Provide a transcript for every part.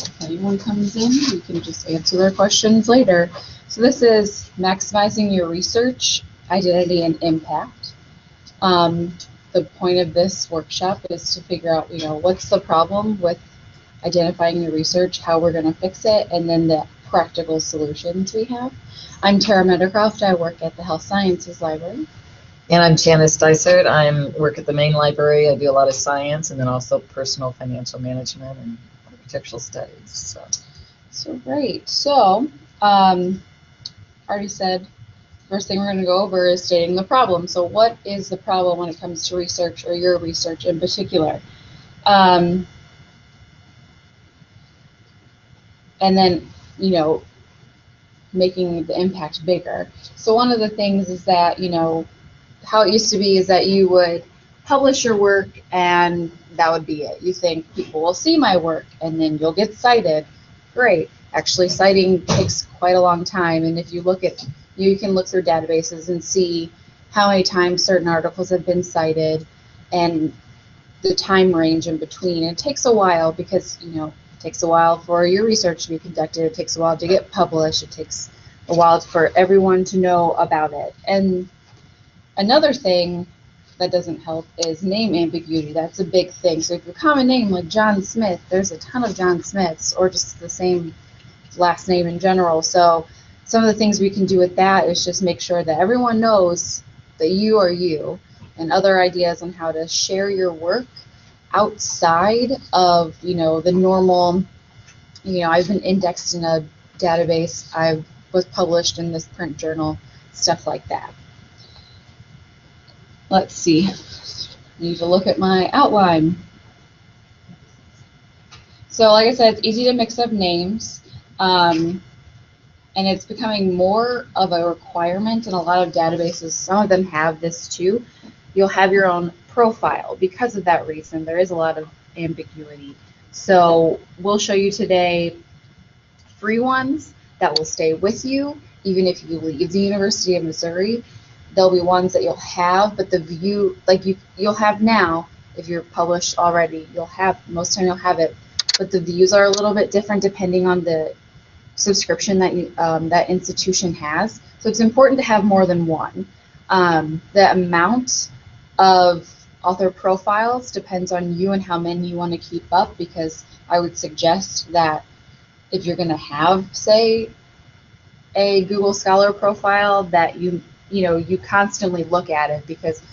If anyone comes in, you can just answer their questions later. So this is maximizing your research, identity, and impact. The point of this workshop is to figure out, what's the problem with identifying your research, how we're going to fix it, and then the practical solutions we have. I'm Tara Meadowcroft. I work at the Health Sciences Library. And I'm Janice Dysart. I work at the main library. I do a lot of science and then also personal financial management and architectural studies. So great. So, already said, first thing we're going to go over is stating the problem. So what is the problem when it comes to research, or your research in particular? And then, making the impact bigger. So one of the things is that, how it used to be is that you would publish your work and that would be it. You think people will see my work and then you'll get cited. Great. Actually, citing takes quite a long time, and if you look at, you can look through databases and see how many times certain articles have been cited and the time range in between. It takes a while because, it takes a while for your research to be conducted. It takes a while to get published. It takes a while for everyone to know about it. And another thing that doesn't help is name ambiguity. That's a big thing. So if your common name like John Smith, there's a ton of John Smiths, or just the same last name in general. So some of the things we can do with that is just make sure that everyone knows that you are you, and other ideas on how to share your work outside of, the normal, I've been indexed in a database, I was published in this print journal, stuff like that. Let's see, I need to look at my outline. So like I said, it's easy to mix up names, and it's becoming more of a requirement in a lot of databases. Some of them have this too. You'll have your own profile. Because of that reason, there is a lot of ambiguity. So we'll show you today free ones that will stay with you even if you leave the University of Missouri. There'll be ones that you'll have, but the view, like you'll have now, if you're published already, you'll have, most of the time you'll have it, but the views are a little bit different depending on the subscription that that institution has. So it's important to have more than one. The amount of author profiles depends on you and how many you want to keep up, because I would suggest that if you're going to have, say, a Google Scholar profile, that you constantly look at it, because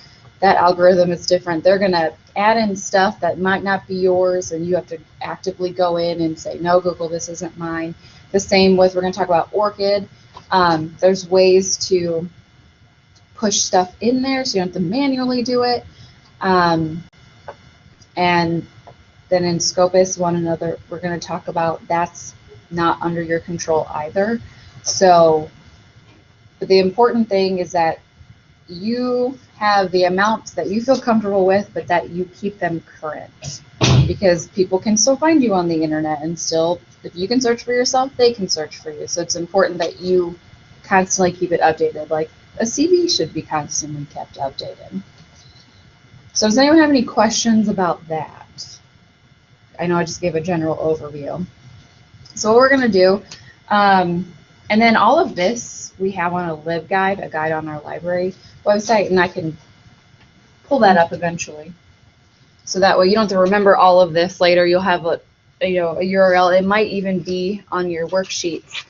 that algorithm is different. They're going to add in stuff that might not be yours, and you have to actively go in and say, no, Google, this isn't mine. The same with, we're going to talk about Orchid. There's ways to push stuff in there so you don't have to manually do it. And then in Scopus, one another, we're going to talk about, that's not under your control either. So, but the important thing is that you have the amounts that you feel comfortable with, but that you keep them current, because people can still find you on the internet, and still, if you can search for yourself, they can search for you. So it's important that you constantly keep it updated. Like a CV should be constantly kept updated. So does anyone have any questions about that? I know I just gave a general overview. So what we're going to do, and then all of this we have on a LibGuide, a guide on our library website, and I can pull that up eventually. So that way you don't have to remember all of this later. You'll have a URL. It might even be on your worksheets.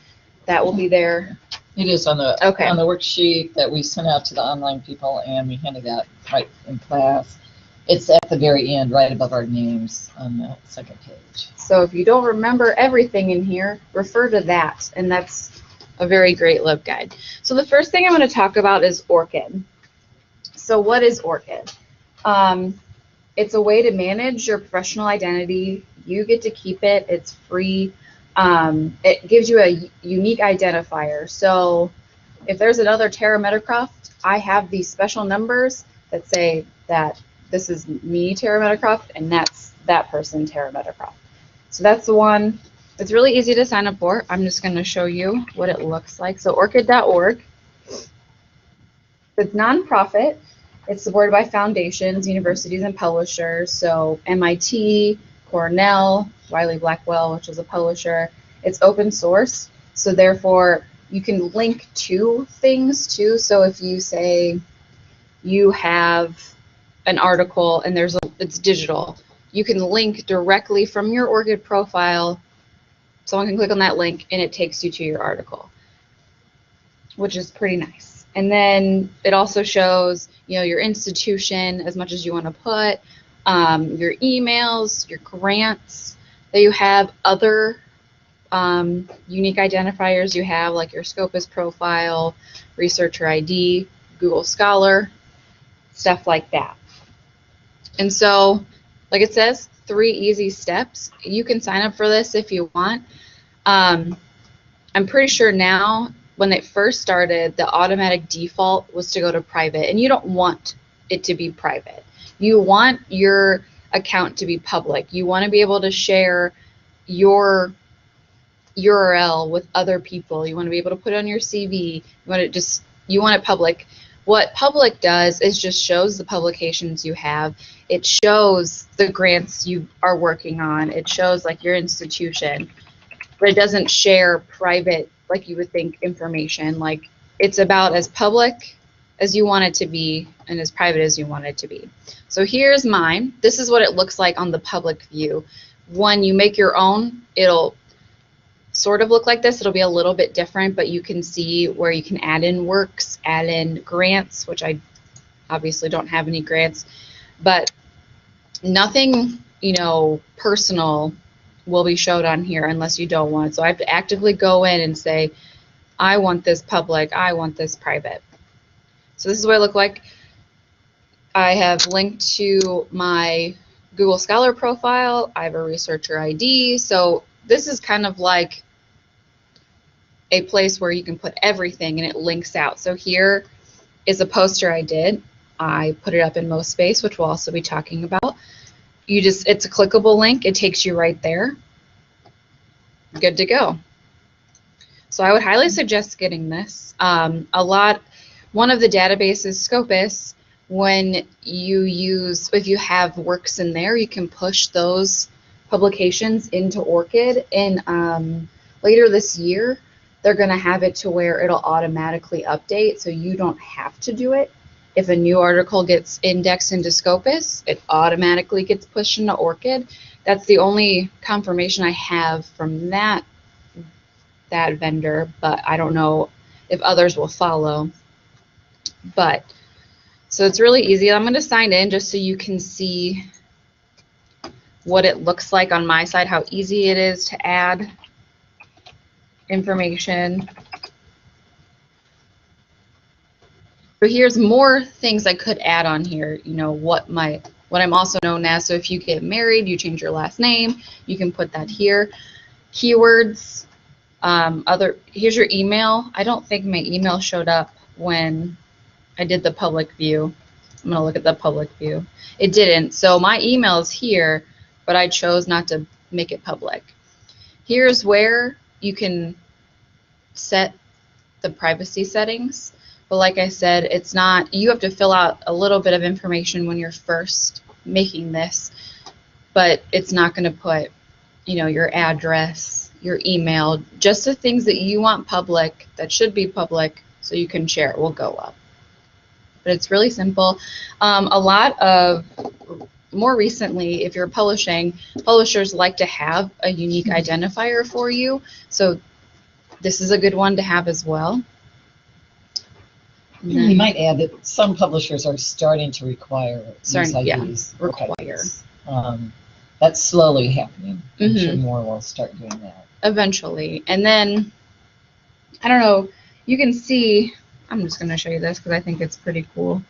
That will be there. It is on the on the worksheet that we sent out to the online people, and we handed out right in class. It's at the very end, right above our names on the second page. So if you don't remember everything in here, refer to that, and that's a very great LibGuide. So the first thing I'm going to talk about is Orchid. So what is Orchid? It's a way to manage your professional identity. You get to keep it. It's free. It gives you a unique identifier. So if there's another Tara Meadowcroft, I have these special numbers that say that this is me, Tara Meadowcroft, and that's that person, Tara Meadowcroft. So that's the one. It's really easy to sign up for. I'm just going to show you what it looks like. So orchid.org. It's nonprofit. It's supported by foundations, universities, and publishers. So MIT, Cornell, Wiley Blackwell, which is a publisher. It's open source, so therefore you can link to things too. So if you say you have an article and it's digital, you can link directly from your ORCID profile. Someone can click on that link and it takes you to your article, which is pretty nice. And then it also shows, your institution as much as you want to put, your emails, your grants that you have, other unique identifiers you have, like your Scopus profile, researcher ID, Google Scholar, stuff like that. And so, like it says, 3 easy steps. You can sign up for this if you want. I'm pretty sure now, when it first started, the automatic default was to go to private, and you don't want it to be private. You want your account to be public. You want to be able to share your URL with other people. You want to be able to put it on your CV. You want it public. What public does is just shows the publications you have. It shows the grants you are working on. It shows like your institution, but it doesn't share private, like you would think, information. Like, it's about as public as you want it to be and as private as you want it to be. So here's mine. This is what it looks like on the public view. When you make your own, it'll sort of look like this. It'll be a little bit different, but you can see where you can add in works, add in grants, which I obviously don't have any grants, but nothing, personal will be showed on here unless you don't want it. So I have to actively go in and say, I want this public, I want this private. So this is what I look like. I have linked to my Google Scholar profile. I have a researcher ID. So this is kind of like a place where you can put everything and it links out. So here is a poster I did. I put it up in MOspace, which we'll also be talking about. It's a clickable link. It takes you right there. Good to go. So I would highly suggest getting this. One of the databases, Scopus, if you have works in there, you can push those publications into ORCID, and later this year they're going to have it to where it'll automatically update, so you don't have to do it. If a new article gets indexed into Scopus, it automatically gets pushed into ORCID. That's the only confirmation I have from that vendor, but I don't know if others will follow. So it's really easy. I'm going to sign in just so you can see what it looks like on my side, how easy it is to add information. So here's more things I could add on here, what I'm also known as. So if you get married, you change your last name, you can put that here. Keywords, here's your email. I don't think my email showed up when I did the public view. I'm going to look at the public view. It didn't. So my email is here, but I chose not to make it public. Here's where you can set the privacy settings. But like I said, you have to fill out a little bit of information when you're first making this, but it's not going to put, your address, your email, just the things that you want public, that should be public, so you can share it, will go up. But it's really simple. More recently, if you're publishing, publishers like to have a unique identifier for you, so this is a good one to have as well. You might add that some publishers are starting to require these IDs. Yeah, require. Okay. That's slowly happening. I'm sure more will start doing that. Eventually. And then, I don't know, you can see, I'm just going to show you this because I think it's pretty cool.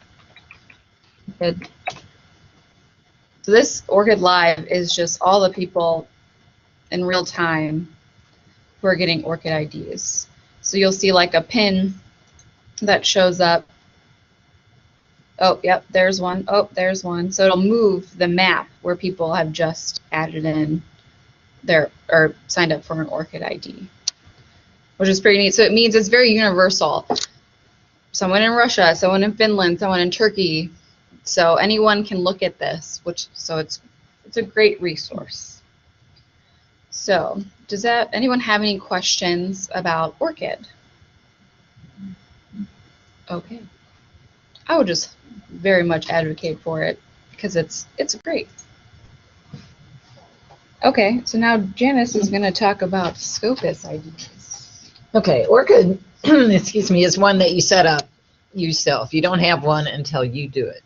Good. So this ORCID Live is just all the people in real time who are getting ORCID IDs. So you'll see like a pin that shows up. Oh, yep, there's one. Oh, there's one. So it'll move the map where people have just added in or signed up for an ORCID ID, which is pretty neat. So it means it's very universal. Someone in Russia, someone in Finland, someone in Turkey. So anyone can look at this, so it's a great resource. So, does anyone have any questions about Orchid? Okay. I would just very much advocate for it because it's great. Okay, so now Janice is going to talk about Scopus ideas. Okay, Orchid, excuse me, is one that you set up yourself. You don't have one until you do it.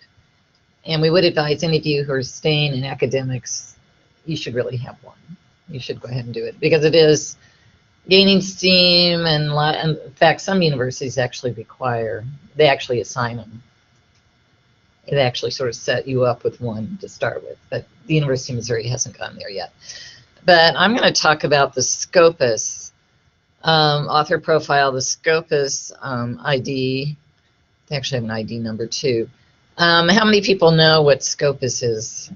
And we would advise any of you who are staying in academics, you should really have one. You should go ahead and do it because it is gaining steam, and in fact, some universities actually they actually assign them. It actually sort of set you up with one to start with, but the University of Missouri hasn't gone there yet. But I'm going to talk about the Scopus author profile, the Scopus ID. They actually have an ID number too. How many people know what Scopus is?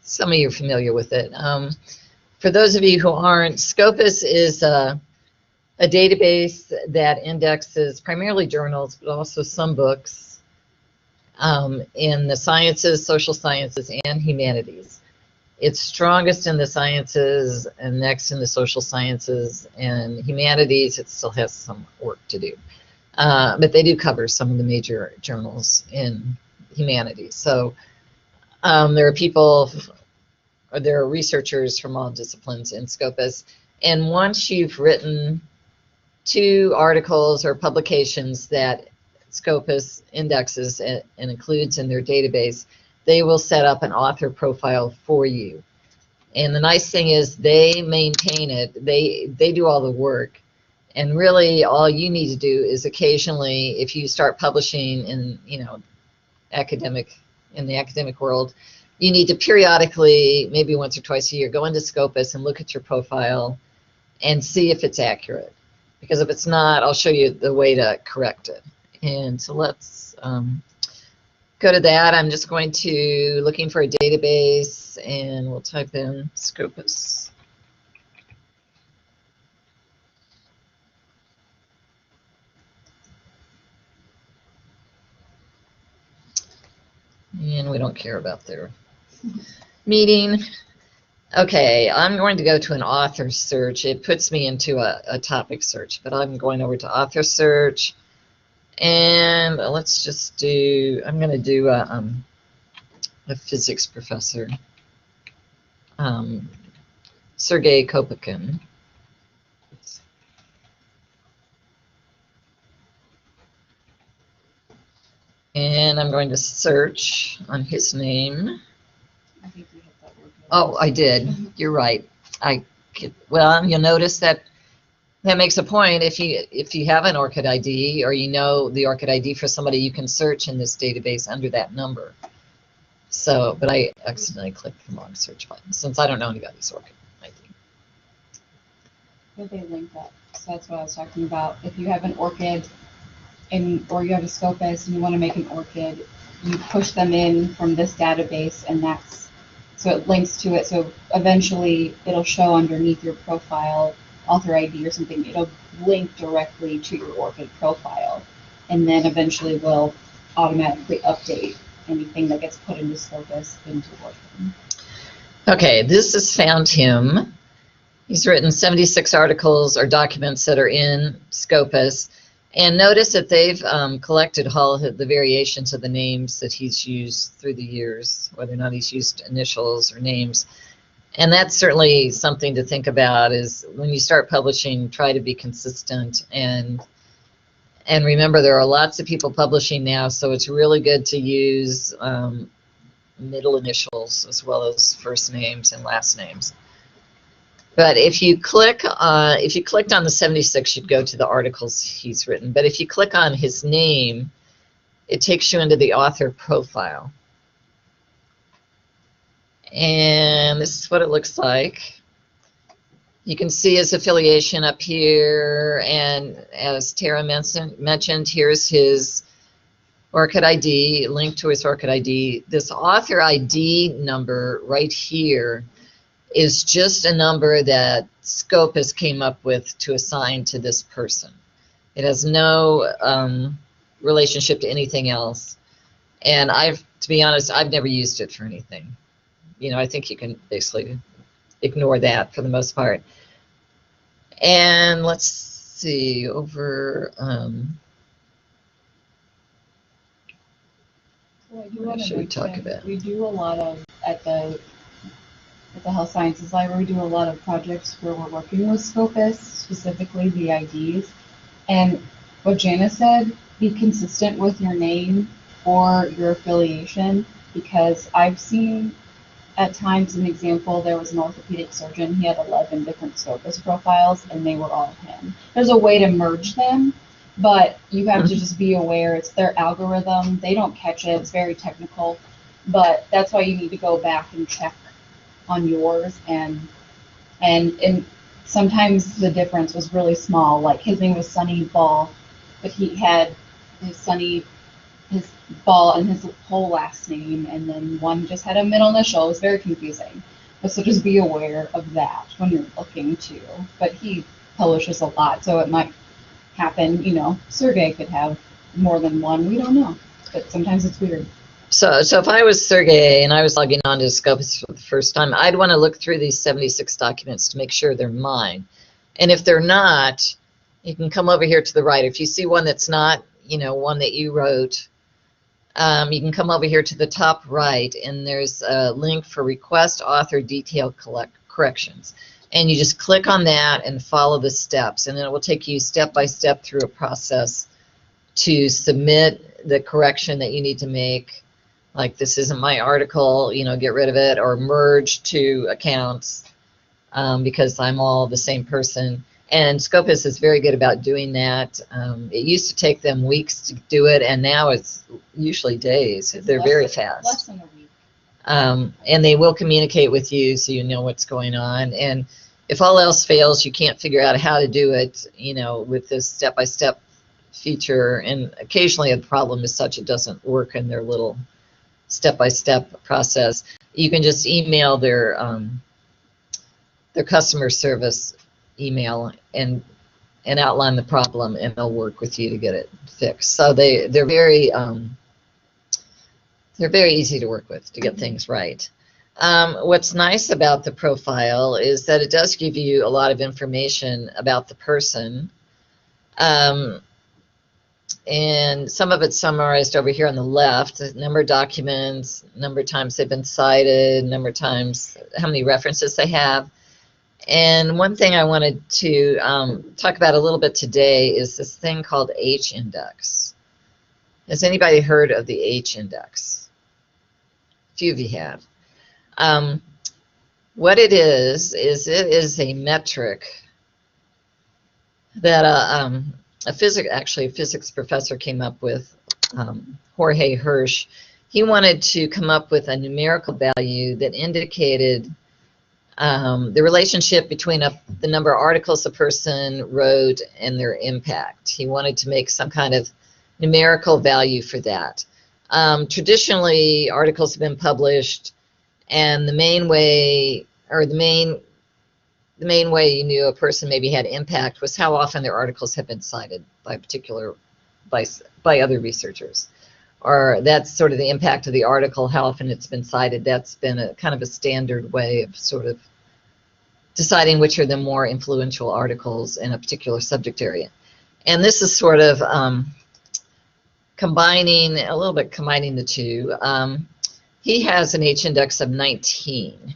Some of you are familiar with it. For those of you who aren't, Scopus is a database that indexes primarily journals, but also some books in the sciences, social sciences, and humanities. It's strongest in the sciences and next in the social sciences and humanities. It still has some work to do. But they do cover some of the major journals in humanities. So there are researchers from all disciplines in Scopus. And once you've written 2 articles or publications that Scopus indexes and includes in their database, they will set up an author profile for you. And the nice thing is they maintain it. They do all the work. And really all you need to do is occasionally, if you start publishing in the academic world, you need to periodically, maybe once or twice a year, go into Scopus and look at your profile and see if it's accurate. Because if it's not, I'll show you the way to correct it. And so let's go to that. I'm just going to looking for a database, and we'll type in Scopus. And we don't care about their meeting. Okay, I'm going to go to an author search. It puts me into a topic search, but I'm going over to author search. And let's just do, I'm going to do a physics professor, Sergei Kopykin. And I'm going to search on his name. I think you hit that word. Oh, I did. You're right. Well, you'll notice that makes a point. If you have an ORCID ID or you know the ORCID ID for somebody, you can search in this database under that number. So, but I accidentally clicked the wrong search button since I don't know anybody's ORCID ID. But they link up. So that's what I was talking about. If you have an ORCID or you have a Scopus and you want to make an ORCID, you push them in from this database, and so it links to it. So eventually it'll show underneath your profile author ID or something. It'll link directly to your ORCID profile, and then eventually will automatically update anything that gets put into Scopus into ORCID. Okay, this has found him. He's written 76 articles or documents that are in Scopus. And notice that they've collected all the variations of the names that he's used through the years, whether or not he's used initials or names. And that's certainly something to think about, is when you start publishing, try to be consistent. And remember, there are lots of people publishing now, so it's really good to use middle initials as well as first names and last names. But if you clicked on the 76, you'd go to the articles he's written. But if you click on his name, it takes you into the author profile. And this is what it looks like. You can see his affiliation up here, and as Tara mentioned, here's his ORCID ID, link to his ORCID ID. This author ID number right here is just a number that Scopus came up with to assign to this person. It has no relationship to anything else. And to be honest, I've never used it for anything. I think you can basically ignore that for the most part. And let's see, over, Well, I do what want to should we talk mention, about? we do a lot of, at the Health Sciences Library, we do a lot of projects where we're working with Scopus, specifically the IDs. And what Janice said, be consistent with your name or your affiliation, because I've seen at times, an example, there was an orthopedic surgeon, he had 11 different Scopus profiles, and they were all him. There's a way to merge them, but you have to just be aware, it's their algorithm, they don't catch it, it's very technical, but that's why you need to go back and check on yours, and sometimes the difference was really small, like his name was Sunny Ball, but he had his Ball and his whole last name, and then one just had a middle initial. It was very confusing. But so just be aware of that when you're looking too. But he publishes a lot, so it might happen, Sergey could have more than one, we don't know. But sometimes it's weird. So if I was Sergey and I was logging on to Scopus for the first time, I'd want to look through these 76 documents to make sure they're mine. And if they're not, you can come over here to the right. If you see one that's not, one that you wrote, you can come over here to the top right, and there's a link for request author detail corrections. And you just click on that and follow the steps, and then it will take you step by step through a process to submit the correction that you need to make. Like, this isn't my article, get rid of it, or merge two accounts because I'm all the same person. And Scopus is very good about doing that. It used to take them weeks to do it, and now it's usually days. They're very fast. Less than a week. And they will communicate with you so you know what's going on. And if all else fails, you can't figure out how to do it, with this step-by-step feature. And occasionally the problem is such it doesn't work in their little step-by-step process. You can just email their customer service email and outline the problem, and they'll work with you to get it fixed. So they're very easy to work with to get things right. What's nice about the profile is that it does give you a lot of information about the person. And some of it's summarized over here on the left, the number of documents, number of times they've been cited, number of times, how many references they have. And one thing I wanted to talk about a little bit today is this thing called H-index. Has anybody heard of the H-index? A few of you have. What it is it is a metric that a physics professor came up with, Jorge Hirsch. He wanted to come up with a numerical value that indicated the relationship between the number of articles a person wrote and their impact. He wanted to make some kind of numerical value for that. Traditionally, articles have been published, and the main way you knew a person maybe had impact was how often their articles have been cited by other researchers. Or that's sort of the impact of the article, how often it's been cited. That's been a kind of a standard way of sort of deciding which are the more influential articles in a particular subject area. And this is sort of combining the two. He has an H-index of 19.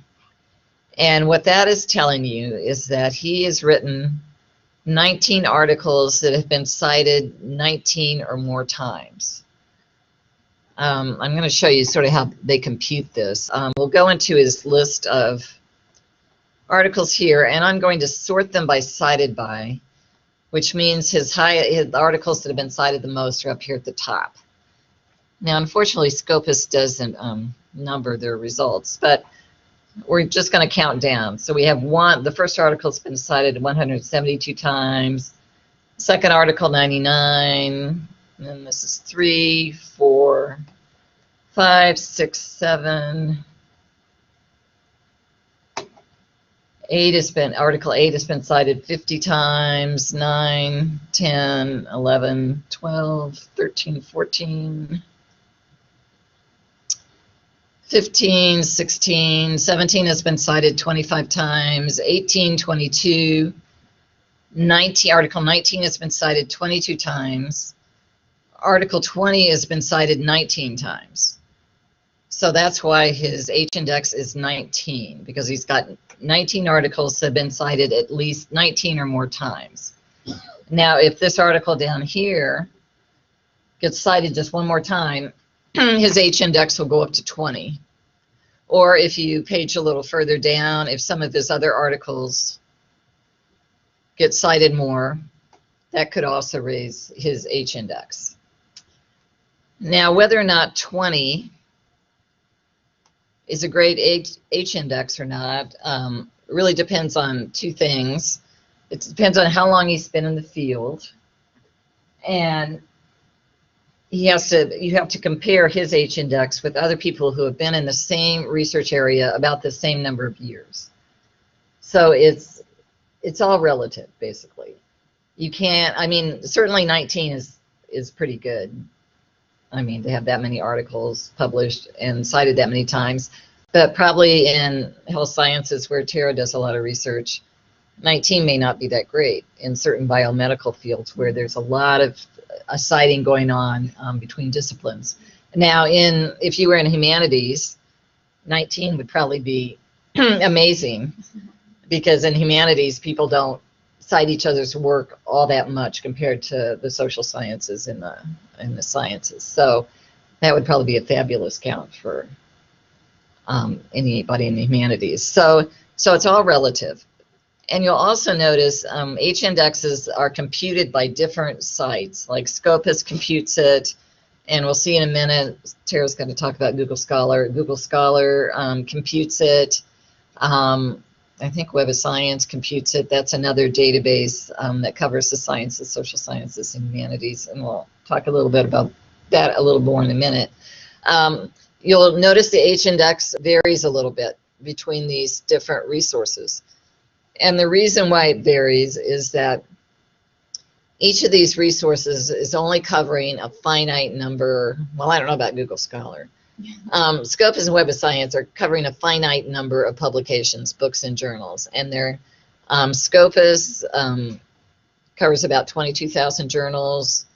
And what that is telling you is that he has written 19 articles that have been cited 19 or more times. I'm going to show you sort of how they compute this. We'll go into his list of articles here, and I'm going to sort them by cited by, which means his articles that have been cited the most are up here at the top. Now, unfortunately, Scopus doesn't number their results, but we're just going to count down. So we have the first article's been cited 172 times, second article 99, and then this is 3, 4, 5, 6, 7, 8 article 8 has been cited 50 times, 9, 10, 11, 12, 13, 14, 15, 16, 17 has been cited 25 times, 18, 22, 19, Article 19 has been cited 22 times, Article 20 has been cited 19 times. So that's why his H-index is 19, because he's got 19 articles that have been cited at least 19 or more times. Now, if this article down here gets cited just one more time, his H-index will go up to 20. Or if you page a little further down, if some of his other articles get cited more, that could also raise his H-index. Now, whether or not 20 is a great H-index or not really depends on two things. It depends on how long he's been in the field, and you have to compare his H-index with other people who have been in the same research area about the same number of years. So it's all relative, basically. You can't, I mean, certainly 19 is pretty good. I mean, to have that many articles published and cited that many times. But probably in health sciences, where Tara does a lot of research, 19 may not be that great in certain biomedical fields where there's a lot of citing going on between disciplines. Now, if you were in humanities, 19 would probably be amazing, because in humanities, people don't cite each other's work all that much compared to the social sciences and the sciences. So that would probably be a fabulous count for anybody in the humanities. So it's all relative. And you'll also notice H-indexes are computed by different sites, like Scopus computes it, and we'll see in a minute, Tara's going to talk about Google Scholar. Google Scholar computes it. I think Web of Science computes it. That's another database that covers the sciences, social sciences, and humanities, and we'll talk a little bit about that a little more in a minute. You'll notice the H-index varies a little bit between these different resources. And the reason why it varies is that each of these resources is only covering a finite number. Well, I don't know about Google Scholar. Scopus and Web of Science are covering a finite number of publications, books, and journals. And their Scopus covers about 22,000 journals,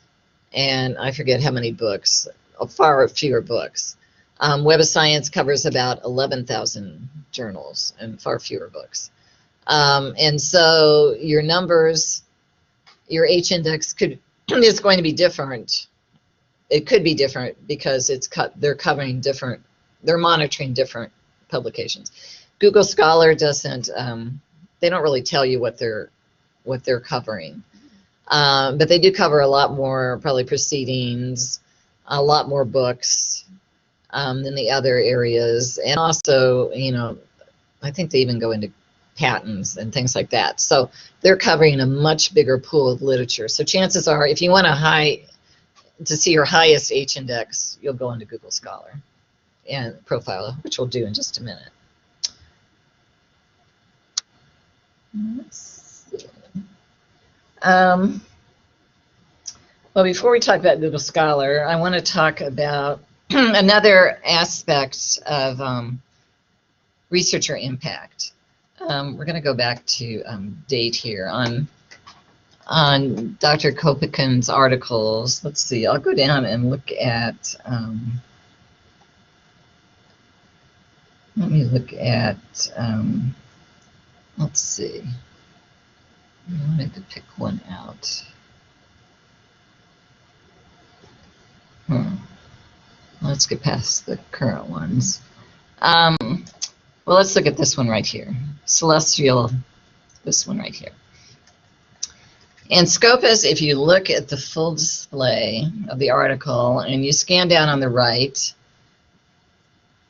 and I forget how many books, far fewer books. Web of Science covers about 11,000 journals and far fewer books. And so your numbers, your H-index is going to be different. It could be different because they're covering different, they're monitoring different publications. Google Scholar doesn't, they don't really tell you what they're covering. But they do cover a lot more, probably proceedings, a lot more books than the other areas. And also, you know, I think they even go into patents and things like that. So they're covering a much bigger pool of literature. So chances are, if you want to see your highest H-index, you'll go into Google Scholar and profile, which we'll do in just a minute. Let's see. Well, before we talk about Google Scholar, I want to talk about another aspect of researcher impact. We're going to go back to date here on Dr. Kopickin's articles. Let's see, I'll go down and look at, let me look at, let's see, I wanted to pick one out. Let's get past the current ones. Well, let's look at this one right here. Celestial, this one right here. And Scopus, if you look at the full display of the article and you scan down on the right,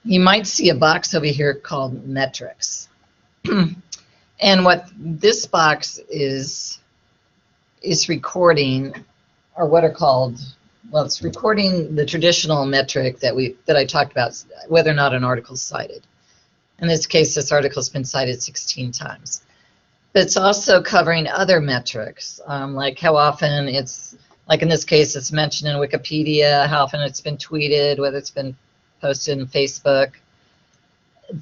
you might see a box over here called Metrics. And what this box is recording, or what are called, well, it's recording the traditional metric that I talked about, whether or not an article is cited. In this case, this article has been cited 16 times. But it's also covering other metrics, like how often it's, like in this case, it's mentioned in Wikipedia, how often it's been tweeted, whether it's been posted in Facebook,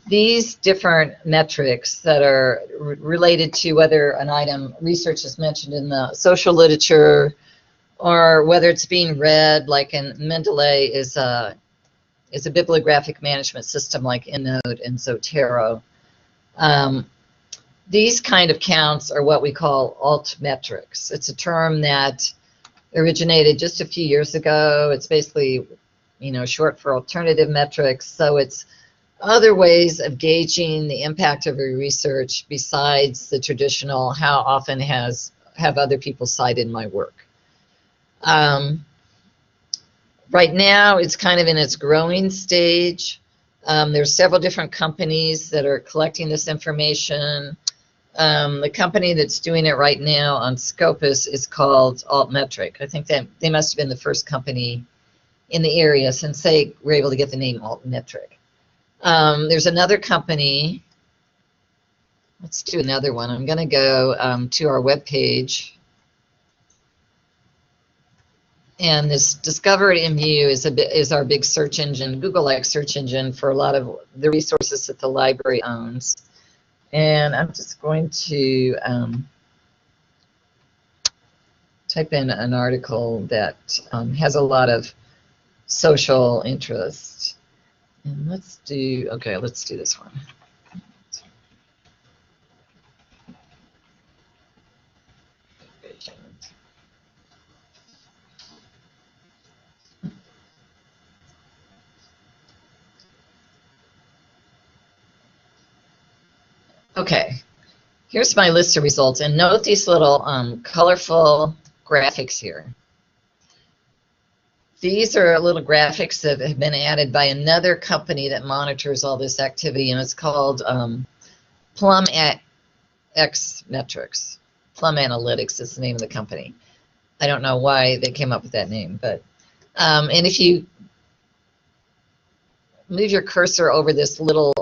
these different metrics that are related to whether an item research is mentioned in the social literature or whether it's being read, like in Mendeley is a bibliographic management system like EndNote and Zotero. These kind of counts are what we call altmetrics. It's a term that originated just a few years ago. It's basically, short for alternative metrics. So it's other ways of gauging the impact of your research besides the traditional how often have other people cited my work. Right now it's kind of in its growing stage. There's several different companies that are collecting this information. The company that's doing it right now on Scopus is called Altmetric. I think that they must have been the first company in the area since they were able to get the name Altmetric. There's another company. Let's do another one. I'm going to go to our webpage. And this Discover@MU is our big search engine, Google-like search engine for a lot of the resources that the library owns. And I'm just going to type in an article that has a lot of social interest. And let's do this one. Okay, here's my list of results, and note these little colorful graphics here. These are little graphics that have been added by another company that monitors all this activity, and it's called Plum Metrics. Plum Analytics is the name of the company. I don't know why they came up with that name, but and if you move your cursor over this little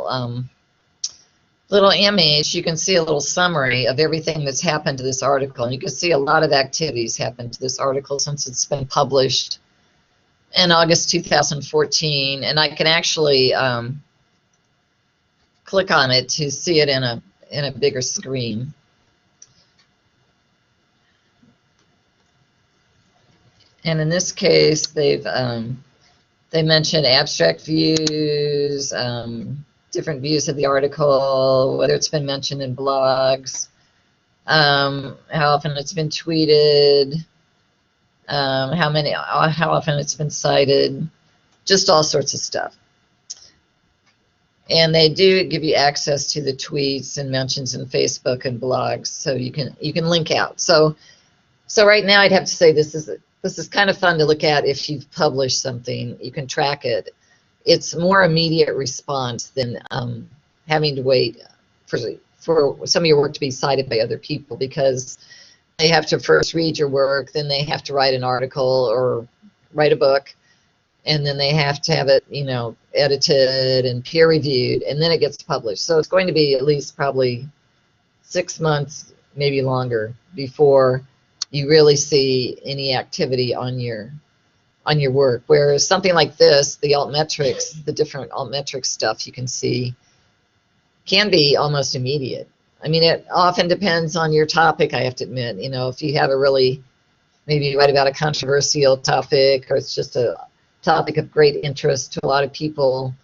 image, you can see a little summary of everything that's happened to this article. And you can see a lot of activities happened to this article since it's been published in August 2014. And I can actually click on it to see it in a bigger screen. And in this case, they mentioned abstract views, different views of the article, whether it's been mentioned in blogs, how often it's been tweeted, how often it's been cited, just all sorts of stuff. And they do give you access to the tweets and mentions in Facebook and blogs, so you can link out. So right now I'd have to say this is kind of fun to look at if you've published something. You can track it. It's more immediate response than having to wait for some of your work to be cited by other people, because they have to first read your work, then they have to write an article or write a book, and then they have to have it, edited and peer reviewed, and then it gets published. So it's going to be at least probably 6 months, maybe longer, before you really see any activity on your work. Whereas something like this, the altmetrics, the different altmetrics stuff you can see can be almost immediate. I mean, it often depends on your topic, I have to admit. If you have maybe you write about a controversial topic, or it's just a topic of great interest to a lot of people,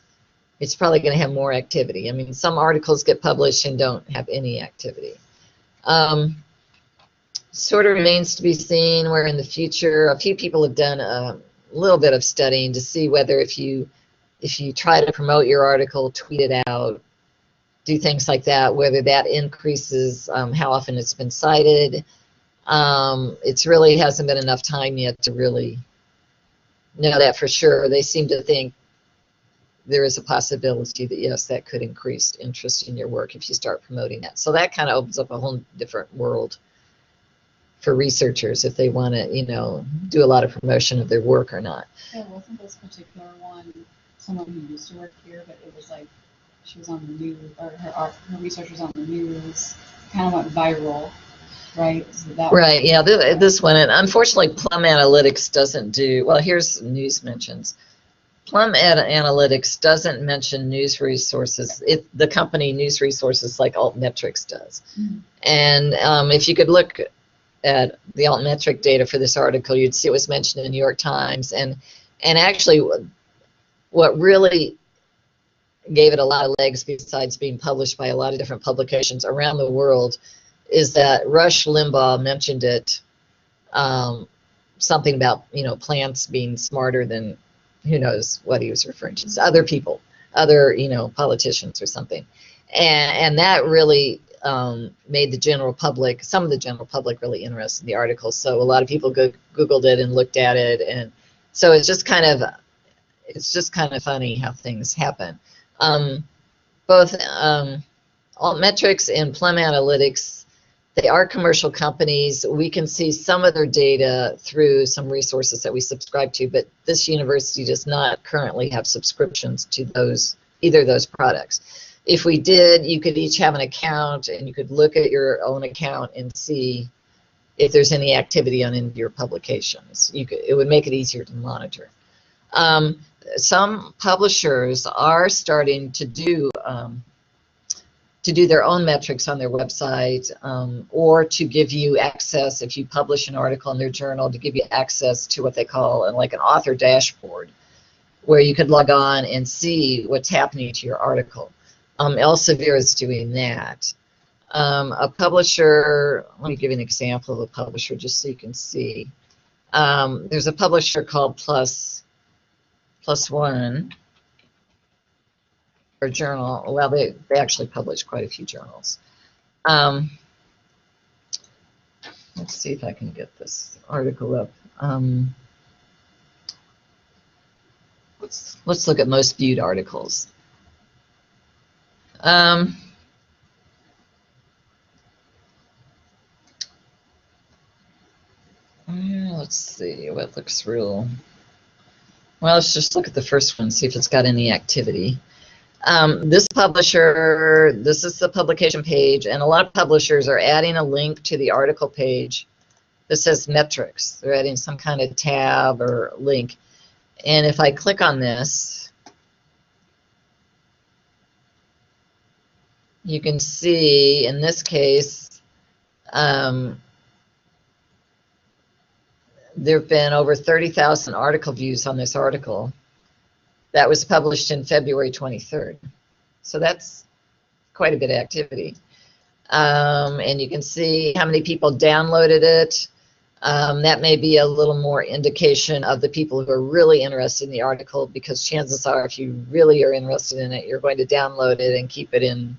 it's probably going to have more activity. I mean, some articles get published and don't have any activity. Sort of remains to be seen where in the future, a few people have done a little bit of studying to see whether if you try to promote your article, tweet it out, do things like that, whether that increases how often it's been cited. It really hasn't been enough time yet to really know that for sure. They seem to think there is a possibility that, yes, that could increase interest in your work if you start promoting that. So that kind of opens up a whole different world for researchers if they want to, do a lot of promotion of their work or not. Yeah, wasn't this particular one someone who used to work here, but it was like she was on the news, or her research was on the news, kind of went viral, right? So that right, yeah, this one, and unfortunately Plum Analytics doesn't do, well, here's news mentions. Plum Analytics doesn't mention news resources. The company news resources like Altmetrics does. Mm-hmm. And if you could look at the Altmetric data for this article, you'd see it was mentioned in the New York Times. And actually, what really gave it a lot of legs, besides being published by a lot of different publications around the world, is that Rush Limbaugh mentioned it, something about, plants being smarter than, who knows what he was referring to, other people, other, politicians or something. And that really made the general public, some of the general public, really interested in the article. So a lot of people Googled it and looked at it. And so it's just kind of funny how things happen. Both Altmetrics and Plum Analytics, they are commercial companies. We can see some of their data through some resources that we subscribe to, but this university does not currently have subscriptions to either of those products. If we did, you could each have an account, and you could look at your own account and see if there's any activity on any of your publications. It would make it easier to monitor. Some publishers are starting to do their own metrics on their website, or to give you access, if you publish an article in their journal, to give you access to what they call like an author dashboard, where you could log on and see what's happening to your article. Elsevier is doing that. A publisher, let me give you an example of a publisher just so you can see. There's a publisher called Plus One, or journal. Well, they actually publish quite a few journals. Let's see if I can get this article up. Let's look at most viewed articles. Let's see what looks real. Well, let's just look at the first one, see if it's got any activity. This publisher, this is the publication page, and a lot of publishers are adding a link to the article page that says metrics. They're adding some kind of tab or link. And if I click on this, you can see, in this case, there have been over 30,000 article views on this article. That was published in February 23rd. So that's quite a bit of activity. And you can see how many people downloaded it. That may be a little more indication of the people who are really interested in the article, because chances are, if you really are interested in it, you're going to download it and keep it in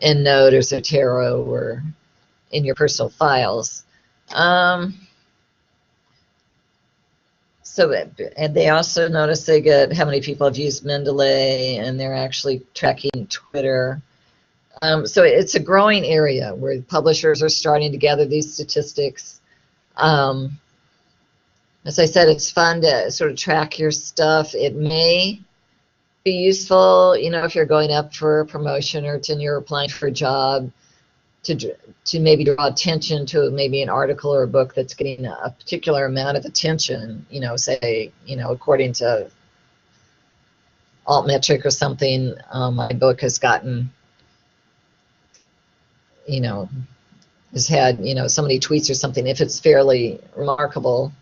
EndNote or Zotero or in your personal files. And they also notice they get how many people have used Mendeley, and they're actually tracking Twitter. So it's a growing area where publishers are starting to gather these statistics. As I said, it's fun to sort of track your stuff. It may be useful, if you're going up for a promotion or you're applying for a job, to maybe draw attention to maybe an article or a book that's getting a particular amount of attention, say, according to Altmetric or something, my book has gotten, has had, so many tweets or something. If it's fairly remarkable,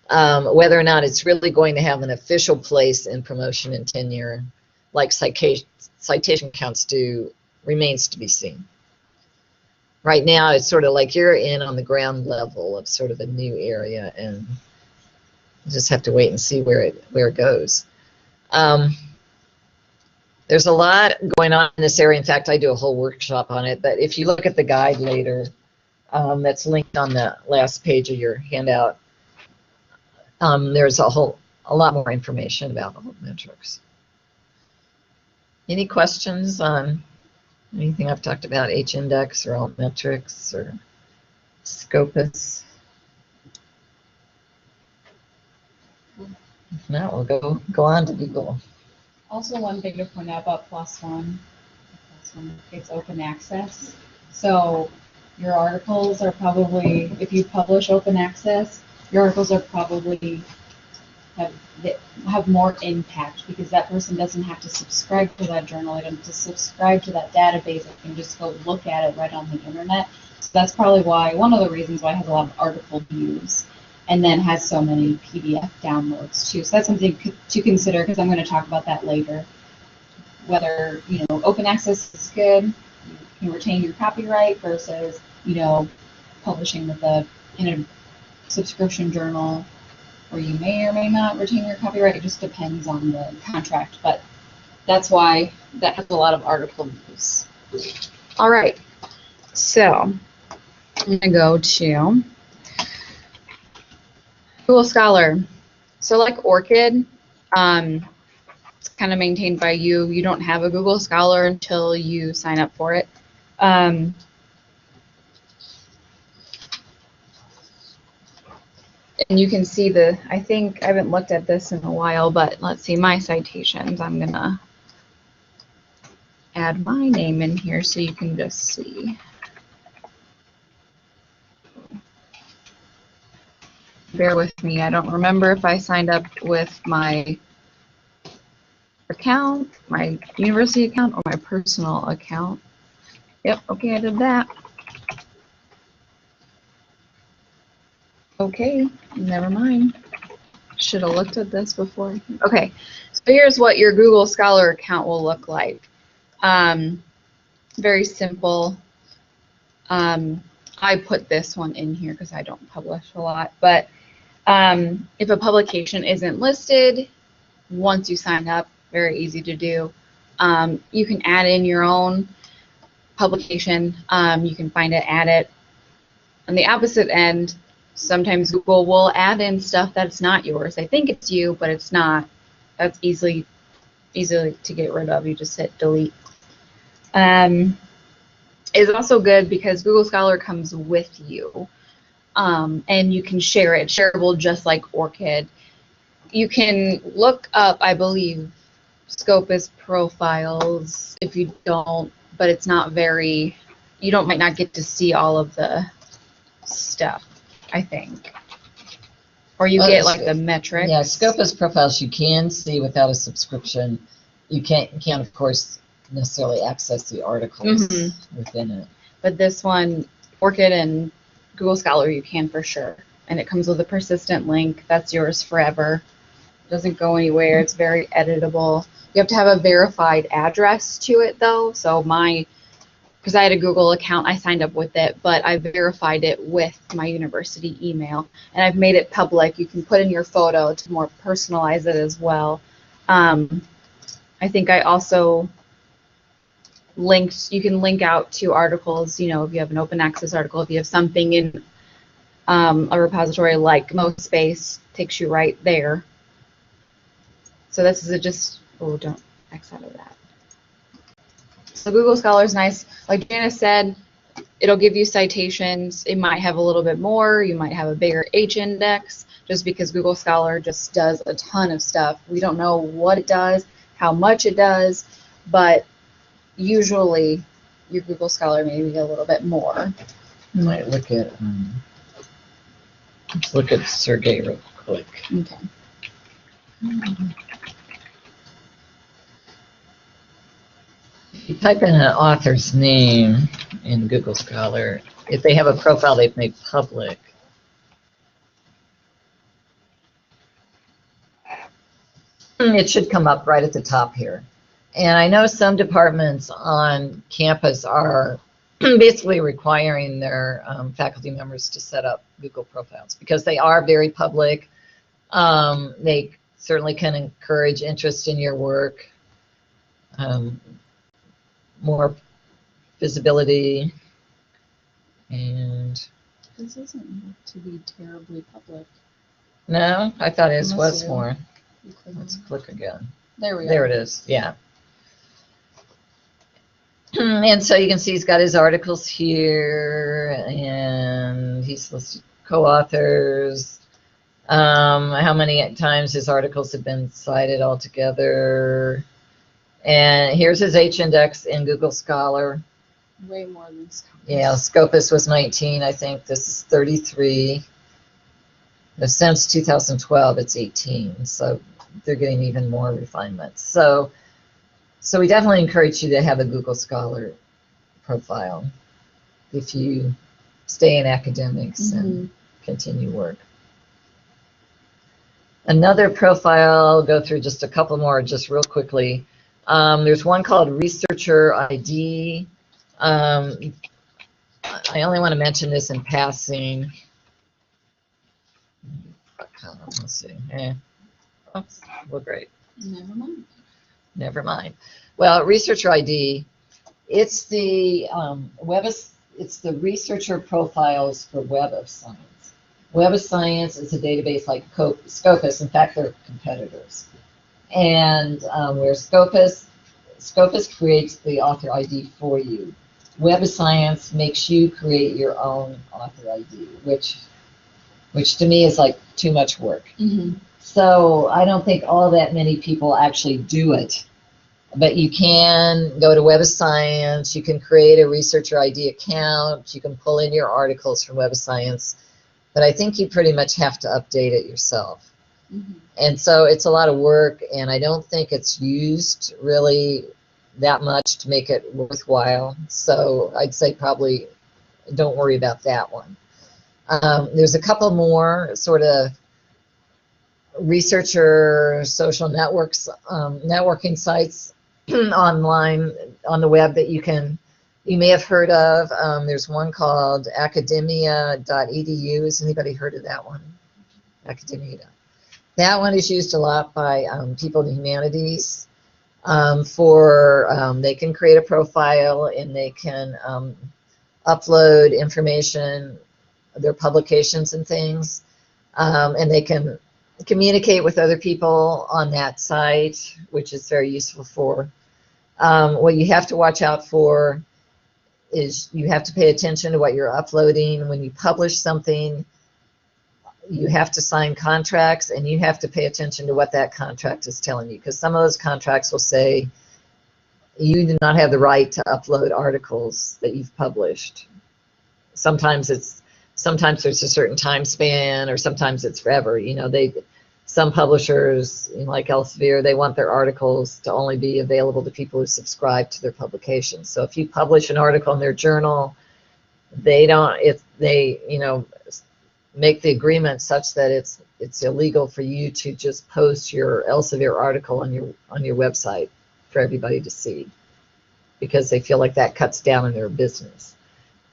whether or not it's really going to have an official place in promotion and tenure, like citation counts do, remains to be seen. Right now, it's sort of like you're in on the ground level of sort of a new area, and you just have to wait and see where it goes. There's a lot going on in this area. In fact, I do a whole workshop on it. But if you look at the guide later, that's linked on the last page of your handout, there's a lot more information about Altmetrics. Any questions on anything I've talked about, Hindex or Altmetrics or Scopus? If not, we'll go on to Google. Also, one thing to point out about Plus One, it's open access. So your articles are probably, if you publish open access, your articles are probably have more impact because that person doesn't have to subscribe to that journal. They don't have to subscribe to that database. They can just go look at it right on the internet. So that's probably why, one of the reasons why it has a lot of article views and then has so many PDF downloads too. So that's something to consider because I'm going to talk about that later. Whether, open access is good, you can retain your copyright versus, publishing in a subscription journal, or you may or may not retain your copyright. It just depends on the contract, but that's why that has a lot of article views. All right, so I'm going to go to Google Scholar. So like Orchid, it's kind of maintained by you. You don't have a Google Scholar until you sign up for it. And you can see I think I haven't looked at this in a while, but let's see my citations. I'm going to add my name in here so you can just see. Bear with me. I don't remember if I signed up with my account, my university account, or my personal account. Yep, okay, I did that. Okay, never mind. Should have looked at this before. Okay, so here's what your Google Scholar account will look like. Very simple. I put this one in here because I don't publish a lot, but if a publication isn't listed, once you sign up, very easy to do. You can add in your own publication. You can find it, add it. On the opposite end, sometimes Google will add in stuff that's not yours. They think it's you, but it's not. That's easily to get rid of. You just hit delete. It's also good because Google Scholar comes with you, and you can share it. Shareable just like Orchid. You can look up, I believe, Scopus profiles if you don't, but it's not very, might not get to see all of the stuff, I think. Or you get like the metrics. Yeah, Scopus profiles you can see without a subscription. You can't of course, necessarily access the articles within it. But this one, Orchid and Google Scholar, you can for sure. And it comes with a persistent link. That's yours forever. It doesn't go anywhere. It's very editable. You have to have a verified address to it, though. So because I had a Google account, I signed up with it, but I verified it with my university email. And I've made it public. You can put in your photo to more personalize it as well. I think I also you can link out to articles, if you have an open access article, if you have something in a repository like MOspace, takes you right there. So this is don't X out of that. So Google Scholar is nice. Like Janice said, it'll give you citations. It might have a little bit more. You might have a bigger H index just because Google Scholar just does a ton of stuff. We don't know what it does, how much it does, but usually your Google Scholar may be a little bit more. You might look at let's look at Sergey real quick. Okay. If you type in an author's name in Google Scholar, if they have a profile they've made public, it should come up right at the top here. And I know some departments on campus are basically requiring their faculty members to set up Google profiles because they are very public. They certainly can encourage interest in your work, more visibility, and this doesn't look to be terribly public. No, I thought it was more. Let's click again. There we go. There it is. Yeah. And so you can see he's got his articles here, and he's listed co-authors, how many times his articles have been cited altogether, and here's his H index in Google Scholar. Way more than Scopus. Yeah, Scopus was 19, I think. This is 33. Since 2012, it's 18, so they're getting even more refinements. So we definitely encourage you to have a Google Scholar profile if you stay in academics and continue work. Another profile, I'll go through just a couple more just real quickly. There's one called Researcher ID. I only want to mention this in passing. Let's see. Oops, well, great. Never mind. Never mind. Well, Researcher ID, it's the it's the researcher profiles for Web of Science. Web of Science is a database like Scopus. In fact, they're competitors. And where Scopus creates the author ID for you. Web of Science makes you create your own author ID, which to me is like too much work. So I don't think all that many people actually do it. But you can go to Web of Science, you can create a Researcher ID account, you can pull in your articles from Web of Science, but I think you pretty much have to update it yourself. And so it's a lot of work, and I don't think it's used really that much to make it worthwhile. So I'd say probably don't worry about that one. There's a couple more sort of researcher social networks, networking sites online on the web that you may have heard of. There's one called academia.edu. Has anybody heard of that one? Academia. That one is used a lot by people in the humanities. They can create a profile and they can upload information, their publications and things, and they can communicate with other people on that site, which is very useful for. What you have to watch out for is you have to pay attention to what you're uploading. When you publish something, you have to sign contracts, and you have to pay attention to what that contract is telling you, because some of those contracts will say you do not have the right to upload articles that you've published. Sometimes there's a certain time span, or sometimes it's forever. You know, some publishers, like Elsevier, they want their articles to only be available to people who subscribe to their publications. So if you publish an article in their journal, they make the agreement such that it's illegal for you to just post your Elsevier article on your website for everybody to see, because they feel like that cuts down on their business.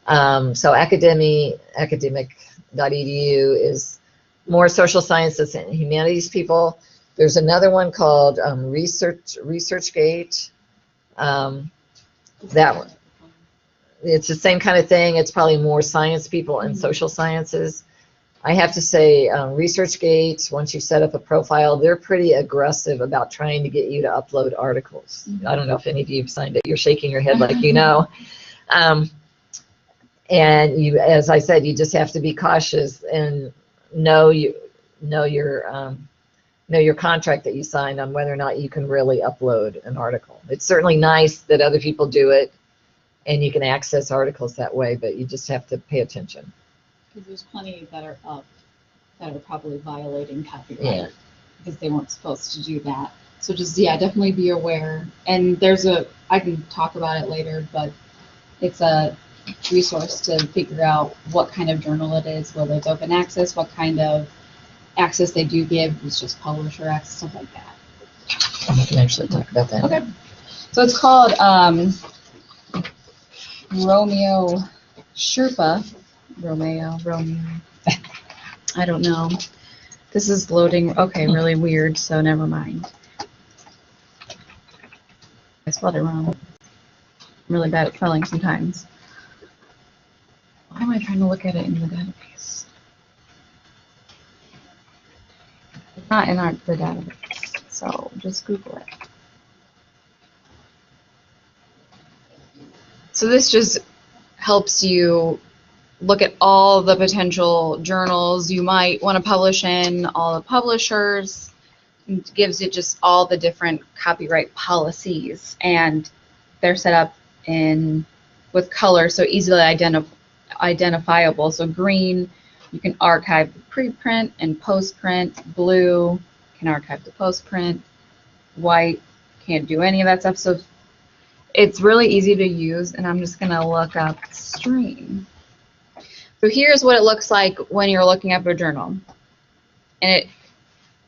So academic.edu is more social sciences and humanities people. There's another one called ResearchGate. That one, it's the same kind of thing. It's probably more science people and social sciences. I have to say, ResearchGate, once you set up a profile, they're pretty aggressive about trying to get you to upload articles. I don't know if any of you have signed it. You're shaking your head like you know. And you, as I said, you just have to be cautious and know your contract that you signed on whether or not you can really upload an article. It's certainly nice that other people do it, and you can access articles that way, but you just have to pay attention. Because there's plenty that are up that are probably violating copyright because they weren't supposed to do that. So just, definitely be aware. And I can talk about it later, but it's a resource to figure out what kind of journal it is, whether it's open access, what kind of access they do give, it's just publisher access, stuff like that. I can actually talk about that. Okay. So it's called Romeo. I don't know. This is loading. Okay, really weird, so never mind. I spelled it wrong. I'm really bad at spelling sometimes. Why am I trying to look at it in the database? It's not in the database, so just Google it. So this just helps you look at all the potential journals you might want to publish in, all the publishers, and gives you just all the different copyright policies, and they're set up with color so easily identifiable. So green You can archive the preprint and postprint. Blue can archive the postprint. White can't do any of that stuff. So it's really easy to use, and I'm just going to look up stream. So here's what it looks like when you're looking up a journal. And it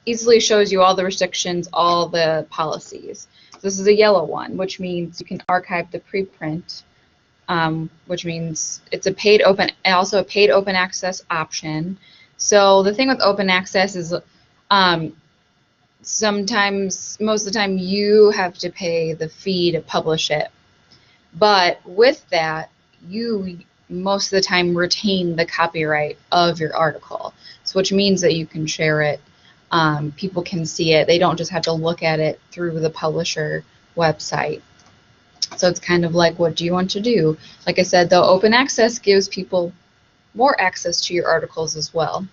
easily shows you all the restrictions, all the policies. So this is a yellow one, which means you can archive the preprint, which means it's a paid open, also a paid open access option. So the thing with open access is sometimes, most of the time, you have to pay the fee to publish it. But with that, you most of the time retain the copyright of your article, so which means that you can share it. People can see it. They don't just have to look at it through the publisher website. So it's kind of like, what do you want to do? Like I said, though, open access gives people more access to your articles as well.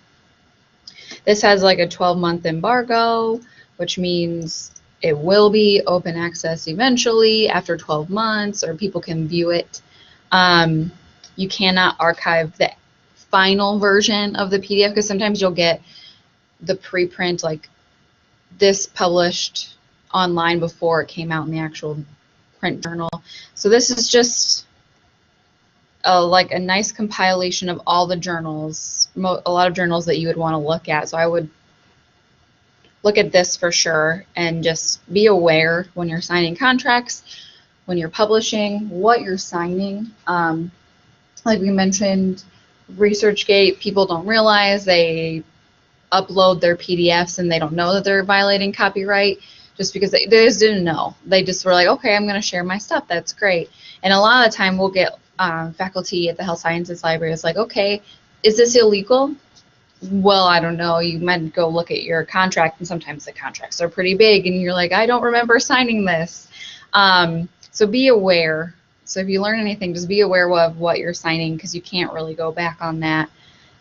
This has like a 12-month embargo, which means it will be open access eventually after 12 months, or people can view it. You cannot archive the final version of the PDF, because sometimes you'll get the preprint, like this published online before it came out in the actual print journal. So this is just like a nice compilation of all the journals, a lot of journals that you would want to look at. So I would look at this for sure, and just be aware when you're signing contracts, when you're publishing, what you're signing. Like we mentioned, ResearchGate, people don't realize they upload their PDFs and they don't know that they're violating copyright just because they just didn't know. They just were like, okay, I'm going to share my stuff. That's great. And a lot of the time we'll get faculty at the Health Sciences Library is like, okay, is this illegal? Well, I don't know. You might go look at your contract, and sometimes the contracts are pretty big, and you're like, I don't remember signing this. So be aware. So if you learn anything, just be aware of what you're signing, because you can't really go back on that.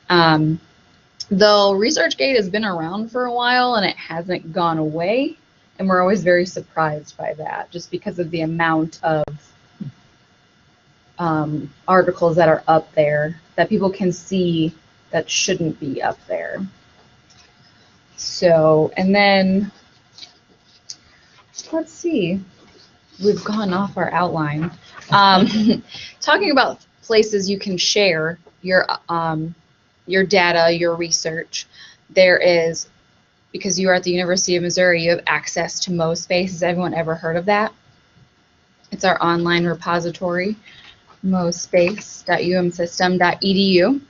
Though ResearchGate has been around for a while and it hasn't gone away, and we're always very surprised by that, just because of the amount of articles that are up there that people can see that shouldn't be up there. So, and then, let's see, we've gone off our outline. Talking about places you can share your data, your research, there is, because you are at the University of Missouri, you have access to MOspace. Has everyone ever heard of that? It's our online repository, mospace.umsystem.edu.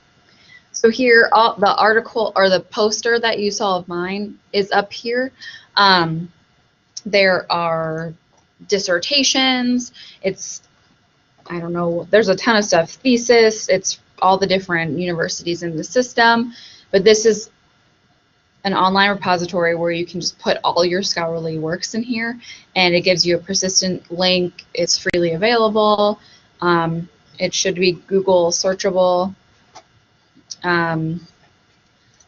So here, all the article or the poster that you saw of mine is up here. There are dissertations. It's, I don't know, there's a ton of stuff. Thesis, it's all the different universities in the system. But this is an online repository where you can just put all your scholarly works in here, and it gives you a persistent link. It's freely available. It should be Google searchable.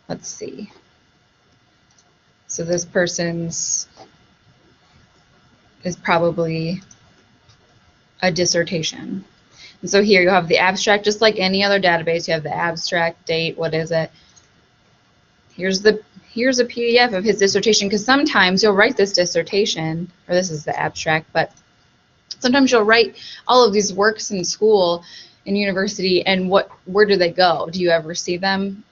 Let's see. So this person's is probably a dissertation. And so here you have the abstract, just like any other database. You have the abstract, date, what is it? Here's a PDF of his dissertation, because sometimes you'll write this dissertation, or this is the abstract, but sometimes you'll write all of these works in school, in university, and where do they go? Do you ever see them?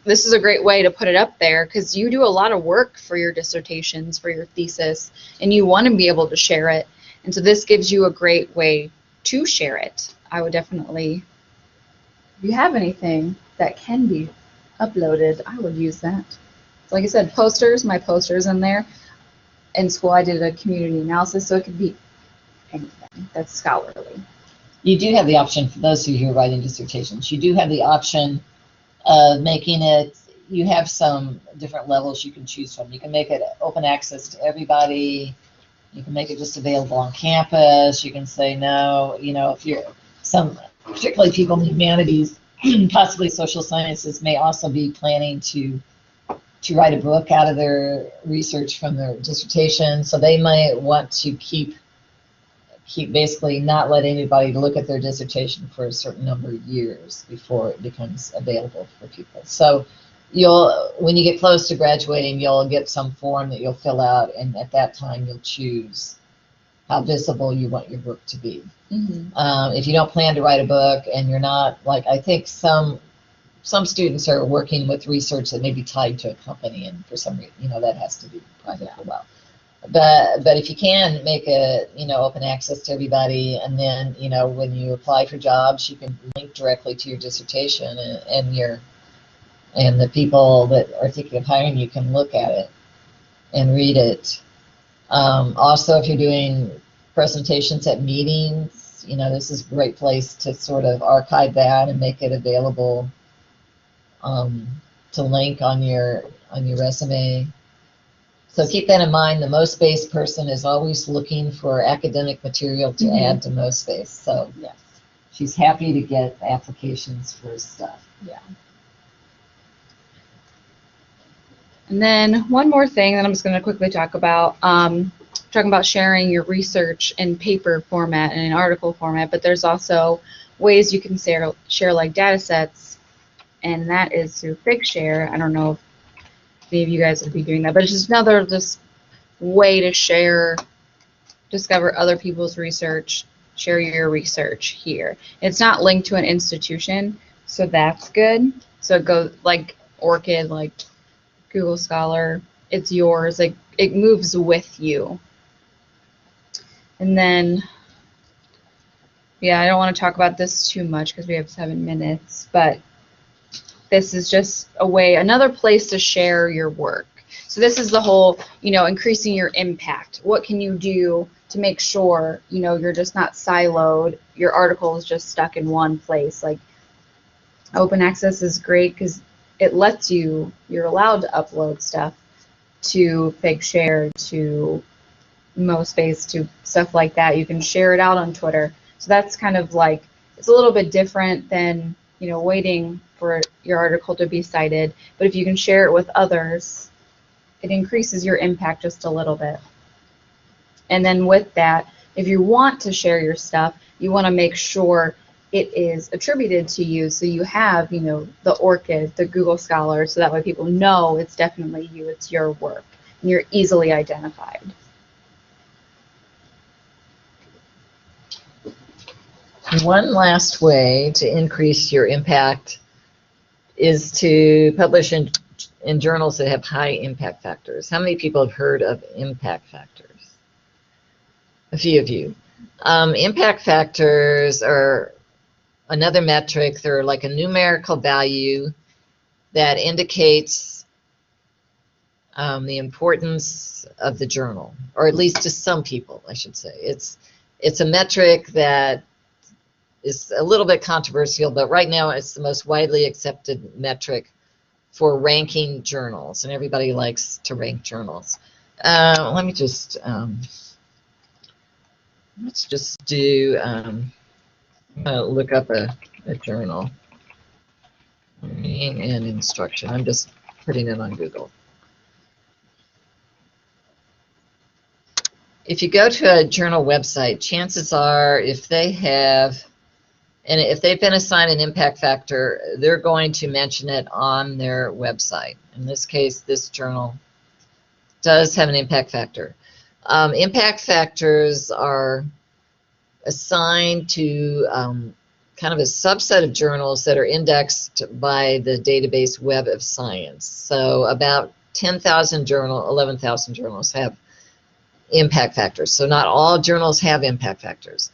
This is a great way to put it up there, because you do a lot of work for your dissertations, for your thesis, and you want to be able to share it. And so this gives you a great way to share it. I would definitely, if you have anything that can be uploaded, I would use that. So like I said, posters, my posters in there. In school I did a community analysis, so it could be anything that's scholarly. You do have the option, for those of you who are writing dissertations, you do have the option of making it, you have some different levels you can choose from. You can make it open access to everybody. You can make it just available on campus. You can say no, you know, if you're particularly people in the humanities, possibly social sciences, may also be planning to write a book out of their research from their dissertation. So they might want to keep keep basically not let anybody look at their dissertation for a certain number of years before it becomes available for people. So when you get close to graduating, you'll get some form that you'll fill out, and at that time you'll choose how visible you want your work to be. If you don't plan to write a book and you're not, like, I think some students are working with research that may be tied to a company, and for some reason, that has to be private for a while. But if you can make it, open access to everybody, and then, when you apply for jobs, you can link directly to your dissertation, and the people that are thinking of hiring you can look at it and read it. Also, if you're doing presentations at meetings, this is a great place to sort of archive that and make it available to link on your resume. So keep that in mind. The MOspace person is always looking for academic material to add to MOspace. So yes, she's happy to get applications for stuff. Yeah. And then one more thing that I'm just going to quickly talk about. Talking about sharing your research in paper format and in article format, but there's also ways you can share like data sets, and that is through Figshare. I don't know if any of you guys would be doing that, but it's just another way to discover other people's research, share your research here. It's not linked to an institution, so that's good. So it goes like ORCID, like Google Scholar, it's yours. Like, it moves with you. And then, yeah, I don't want to talk about this too much because we have 7 minutes, but this is just another place to share your work. So this is the whole, increasing your impact. What can you do to make sure, you're just not siloed, your article is just stuck in one place? Like, open access is great because it lets you're allowed to upload stuff to Figshare, to MOspace, to stuff like that. You can share it out on Twitter. So that's kind of like, it's a little bit different than, waiting for your article to be cited. But if you can share it with others, it increases your impact just a little bit. And then with that, if you want to share your stuff, you want to make sure it is attributed to you. So you have, the ORCID, the Google Scholar, so that way people know it's definitely you, it's your work, and you're easily identified. One last way to increase your impact is to publish in journals that have high impact factors. How many people have heard of impact factors? A few of you. Impact factors are another metric. They're like a numerical value that indicates the importance of the journal, or at least to some people, I should say. It's a metric that is a little bit controversial, but right now it's the most widely accepted metric for ranking journals, and everybody likes to rank journals. Let me just let's just do look up a journal and instruction. I'm just putting it on Google. If you go to a journal website, chances are if they've been assigned an impact factor, they're going to mention it on their website. In this case, this journal does have an impact factor. Impact factors are assigned to kind of a subset of journals that are indexed by the database Web of Science. So about 10,000 journals, 11,000 journals have impact factors. So not all journals have impact factors.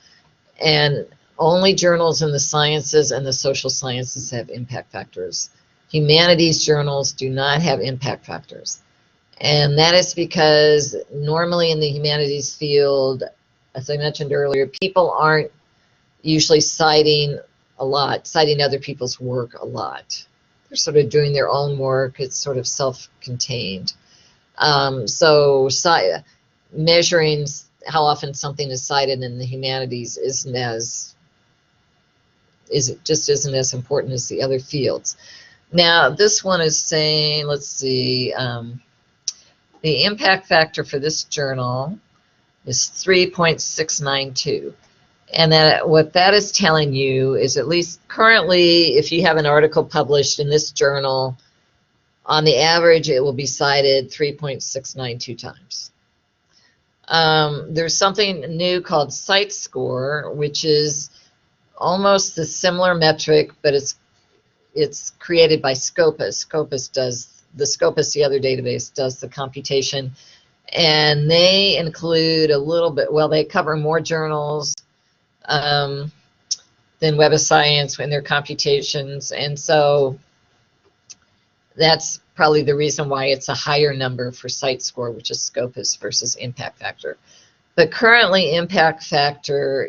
And only journals in the sciences and the social sciences have impact factors. Humanities journals do not have impact factors. And that is because normally in the humanities field, as I mentioned earlier, people aren't usually citing other people's work a lot. They're sort of doing their own work. It's sort of self-contained. So measuring how often something is cited in the humanities just isn't as important as the other fields. Now, this one is saying, let's see, the impact factor for this journal is 3.692. And that what that is telling you is, at least currently, if you have an article published in this journal, on the average it will be cited 3.692 times. There's something new called Cite Score, which is almost the similar metric, but it's created by Scopus. Scopus, the other database, does the computation, and they include a little bit, well, they cover more journals than Web of Science in their computations, and so that's probably the reason why it's a higher number for Cite Score, which is Scopus, versus impact factor. But currently, impact factor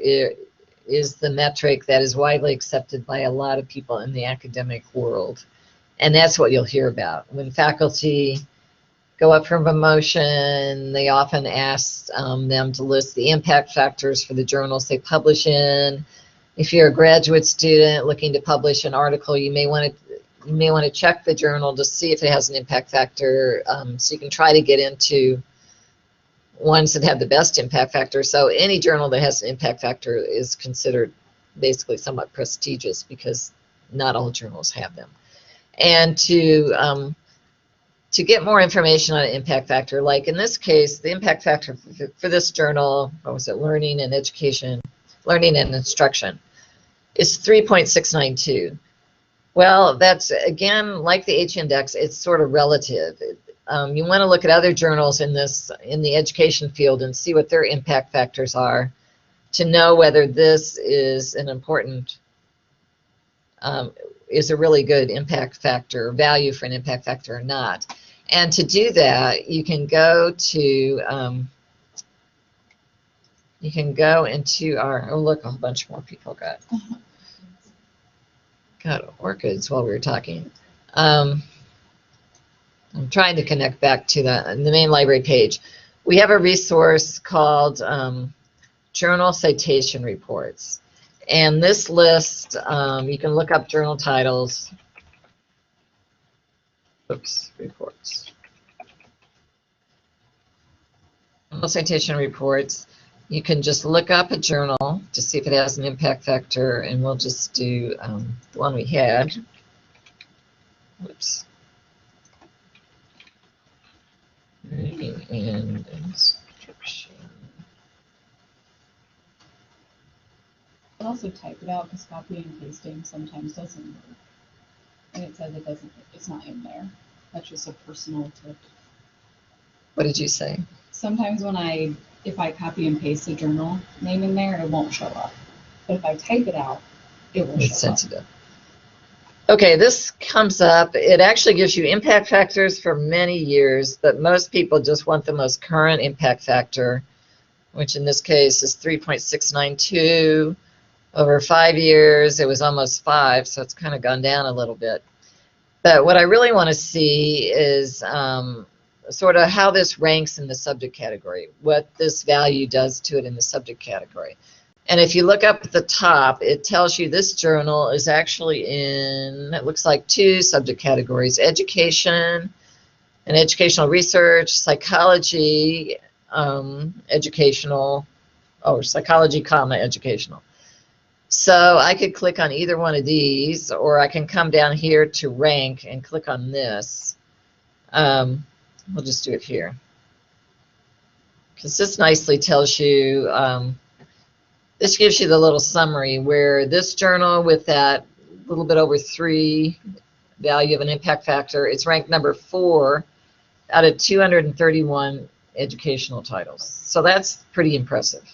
is the metric that is widely accepted by a lot of people in the academic world, and that's what you'll hear about. When faculty go up for promotion, they often ask them to list the impact factors for the journals they publish in. If you're a graduate student looking to publish an article, you may want to check the journal to see if it has an impact factor, so you can try to get into ones that have the best impact factor. So any journal that has an impact factor is considered basically somewhat prestigious, because not all journals have them. And to get more information on an impact factor, like in this case, the impact factor for this journal, what was it, Learning and Instruction, is 3.692. Well, that's, again, like the H-index, it's sort of relative. You want to look at other journals in the education field and see what their impact factors are, to know whether this is an important, is a really good impact factor, value for an impact factor or not. And to do that, you can go to our, oh look, a whole bunch more people got orchids while we were talking. I'm trying to connect back to the main library page. We have a resource called Journal Citation Reports. And this list, you can look up journal titles. Reports. Journal Citation Reports. You can just look up a journal to see if it has an impact factor, and we'll just do the one we had. Whoops. Reading and instruction. I'll also type it out, because copying and pasting sometimes doesn't work. And it says it's not in there. That's just a personal tip. What did you say? Sometimes if I copy and paste the journal name in there, it won't show up. But if I type it out, it will show up. It's sensitive. Okay, this comes up. It actually gives you impact factors for many years, but most people just want the most current impact factor, which in this case is 3.692. Over 5 years, it was almost 5, so it's kind of gone down a little bit. But what I really want to see is sort of how this ranks in the subject category, what this value does to it in the subject category. And if you look up at the top, it tells you this journal is actually in, it looks like, 2 subject categories: education and educational research, psychology, educational, or psychology, educational. So I could click on either one of these, or I can come down here to rank and click on this. We'll just do it here, because this nicely tells you, this gives you the little summary where this journal with that little bit over 3 value of an impact factor, it's ranked number 4 out of 231 educational titles. So that's pretty impressive.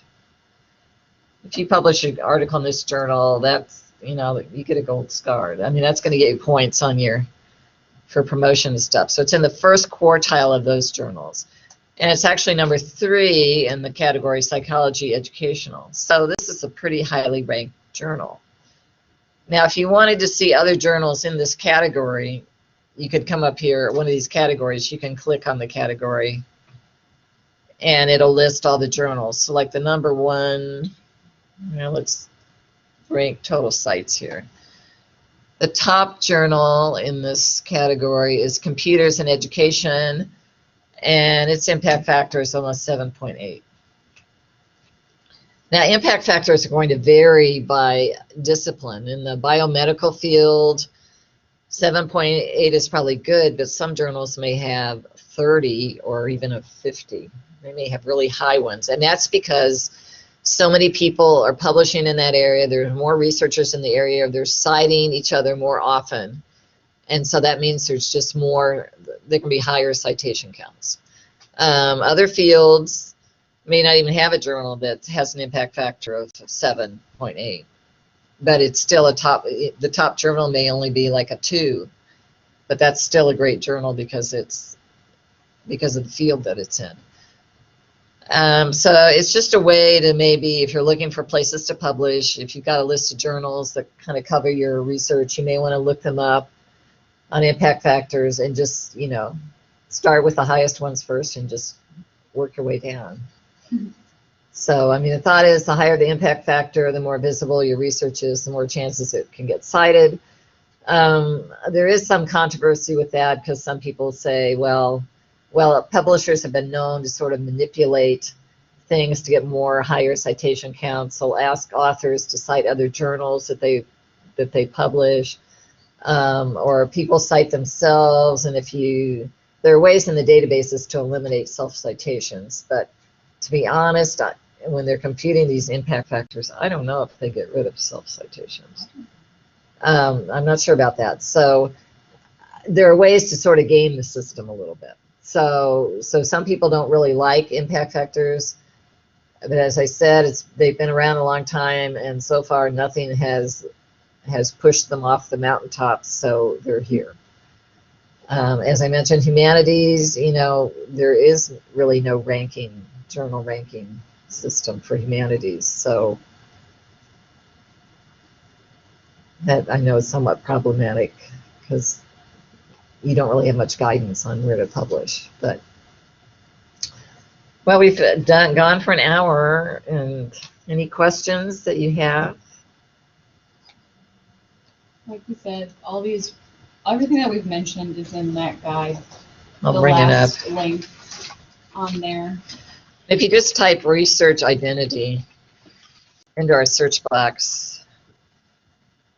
If you publish an article in this journal, that's, you know, you get a gold star. I mean, that's going to get you points on for promotion and stuff. So it's in the first quartile of those journals. And it's actually number 3 in the category psychology educational. So this is a pretty highly ranked journal. Now, if you wanted to see other journals in this category, you could come up here, one of these categories, you can click on the category, and it'll list all the journals. So like the number 1, let's rank total sites here. The top journal in this category is Computers and Education, and its impact factor is almost 7.8. Now, impact factors are going to vary by discipline. In the biomedical field, 7.8 is probably good, but some journals may have 30 or even a 50. They may have really high ones, and that's because so many people are publishing in that area. There's more researchers in the area. They're citing each other more often, and so that means there's just more. There can be higher citation counts. Other fields may not even have a journal that has an impact factor of 7.8, but it's still a top. The top journal may only be like a 2, but that's still a great journal because of the field that it's in. So it's just a way to maybe, if you're looking for places to publish, if you've got a list of journals that kind of cover your research, you may want to look them up on impact factors and just, start with the highest ones first and just work your way down. So, I mean, the thought is the higher the impact factor, the more visible your research is, the more chances it can get cited. There is some controversy with that because some people say, well, publishers have been known to sort of manipulate things to get more higher citation counts. They'll ask authors to cite other journals that they publish, or people cite themselves. And there are ways in the databases to eliminate self-citations. But to be honest, when they're computing these impact factors, I don't know if they get rid of self-citations. I'm not sure about that. So there are ways to sort of game the system a little bit. So some people don't really like impact factors, but as I said, they've been around a long time, and so far nothing has pushed them off the mountaintops, so they're here. As I mentioned, humanities, there is really no journal ranking system for humanities, so that I know is somewhat problematic because you don't really have much guidance on where to publish. But well, we've gone for an hour, and any questions that you have? Like we said, everything that we've mentioned is in that guide. I'll bring it up. The last link on there. If you just type research identity into our search box,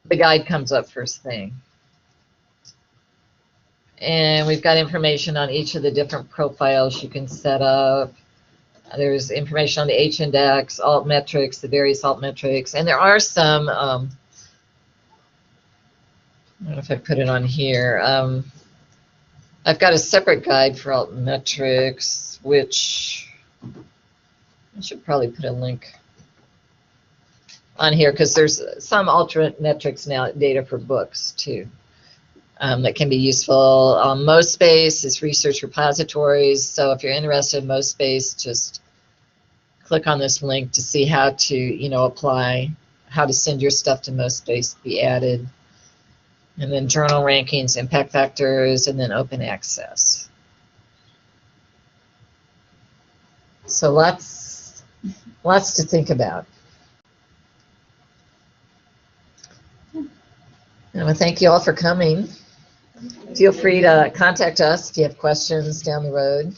the guide comes up first thing. And we've got information on each of the different profiles you can set up. There's information on the Hindex, Altmetrics, the various Altmetrics, and there are some, I don't know if I put it on here. I've got a separate guide for Altmetrics, which I should probably put a link on here because there's some Altmetrics now data for books too. That can be useful. MOspace is research repositories, so if you're interested in MOspace, just click on this link to see how to, apply, how to send your stuff to MOspace to be added. And then journal rankings, impact factors, and then open access. So lots to think about. And I want to thank you all for coming. Feel free to contact us if you have questions down the road.